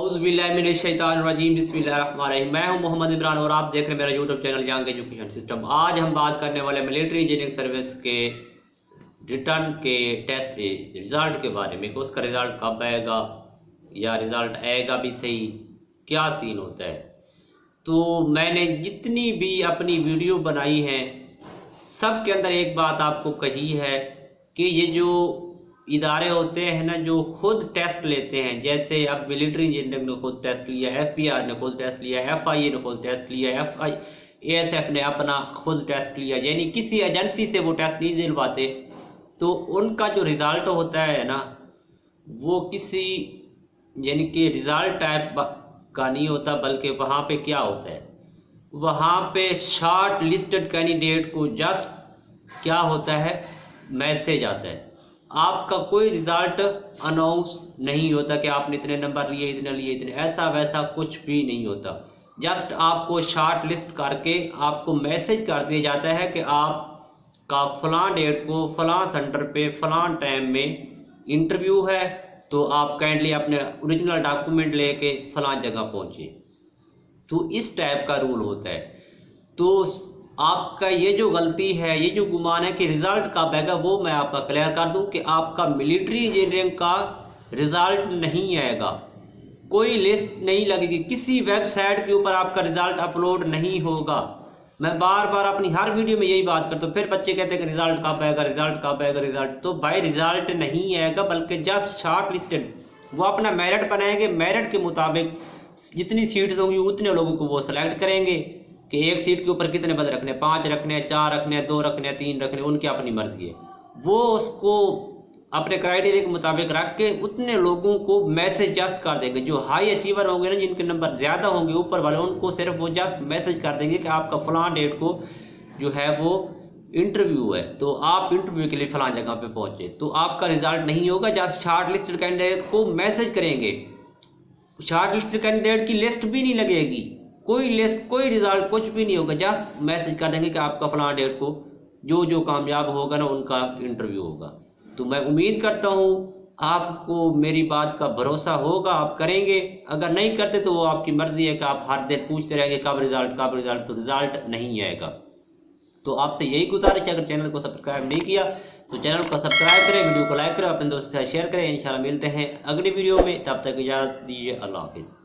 औज़ुबिल्लाहिमिनश्शैतानिर्रजीम बिस्मिल्लाहिर्रहमानिर्रहीम। मैं हूं मोहम्मद इमरान और आप देख रहे हैं मेरा YouTube channel young education system. आज हम बात करने वाले मिलिट्री इंजीनियरिंग सर्विस के रिटर्न के टेस्ट रिज़ल्ट के बारे में कि उसका रिज़ल्ट कब आएगा या रिज़ल्ट आएगा भी सही, क्या सीन होता है। तो मैंने जितनी भी अपनी वीडियो बनाई हैं सब के अंदर एक बात आपको कही है कि ये जो इदारे होते हैं ना जो खुद टेस्ट लेते हैं, जैसे अब मिलिट्री इंजीनियरिंग ने खुद टेस्ट लिया, FPR ने खुद टेस्ट लिया, FIA ने खुद टेस्ट लिया, ASF ने अपना खुद टेस्ट लिया, यानी किसी एजेंसी से वो टेस्ट नहीं दिलवाते, तो उनका जो रिज़ल्ट होता है ना वो किसी यानी कि रिज़ल्ट टाइप का नहीं होता, बल्कि वहाँ पे क्या होता है, वहाँ पे शॉर्ट लिस्टेड कैंडिडेट को जस्ट क्या होता है, मैसेज आता है। आपका कोई रिज़ल्ट अनाउंस नहीं होता कि आपने इतने नंबर लिए, इतने लिए, इतने, ऐसा वैसा कुछ भी नहीं होता। जस्ट आपको शॉर्ट लिस्ट करके आपको मैसेज कर दिया जाता है कि आपका फ़लाँ डेट को फ़लाँ सेंटर पे फ़लाँ टाइम में इंटरव्यू है, तो आप काइंडली अपने ओरिजिनल डॉक्यूमेंट लेके फ़लाँ जगह पहुँचे। तो इस टाइप का रूल होता है। तो आपका ये जो गलती है, ये जो गुमान है कि रिज़ल्ट कब आएगा, वो मैं आपका क्लियर कर दूं कि आपका मिलिट्री इंजीनियरिंग का रिज़ल्ट नहीं आएगा, कोई लिस्ट नहीं लगेगी, किसी वेबसाइट के ऊपर आपका रिज़ल्ट अपलोड नहीं होगा। मैं बार बार अपनी हर वीडियो में यही बात करता हूँ। फिर बच्चे कहते हैं कि रिज़ल्ट कब आएगा, रिज़ल्ट कब आएगा, रिज़ल्ट, तो भाई रिज़ल्ट नहीं आएगा, बल्कि जस्ट शॉर्ट लिस्टेड वो अपना मेरिट बनाएंगे, मेरिट के मुताबिक जितनी सीट्स होंगी उतने लोगों को वो सेलेक्ट करेंगे कि एक सीट के ऊपर कितने बंदे रखने, 5 रखने, 4 रखने, 2 रखने, 3 रखने, उनकी अपनी मर्जी है। वो उसको अपने क्राइटेरिया के मुताबिक रख के उतने लोगों को मैसेज जस्ट कर देंगे। जो हाई अचीवर होंगे ना, जिनके नंबर ज़्यादा होंगे ऊपर वाले, उनको सिर्फ वो जस्ट मैसेज कर देंगे कि आपका फ़लाँ डेट को जो है वो इंटरव्यू है, तो आप इंटरव्यू के लिए फ़लाँ जगह पे पहुँचे। तो आपका रिज़ल्ट नहीं होगा, जस्ट शॉर्ट लिस्टेड कैंडिडेट को मैसेज करेंगे। शॉर्ट लिस्टेड कैंडिडेट की लिस्ट भी नहीं लगेगी, कोई लिस्ट, कोई रिज़ल्ट, कुछ भी नहीं होगा, जस्ट मैसेज कर देंगे कि आपका फ़लाँ डेट को जो जो कामयाब होगा ना उनका इंटरव्यू होगा। तो मैं उम्मीद करता हूँ आपको मेरी बात का भरोसा होगा, आप करेंगे। अगर नहीं करते तो वो आपकी मर्ज़ी है कि आप हर दिन पूछते रहेंगे कब रिज़ल्ट, कब रिज़ल्ट, तो रिज़ल्ट नहीं आएगा। तो आपसे यही गुजारिश है, अगर चैनल को सब्सक्राइब नहीं किया तो चैनल को सब्सक्राइब करें, वीडियो को लाइक करें, अपने दोस्त के साथ शेयर करें। इंशाल्लाह मिलते हैं अगली वीडियो में, तब तक इजाज़त दीजिए। अल्लाह हाफ़िज़।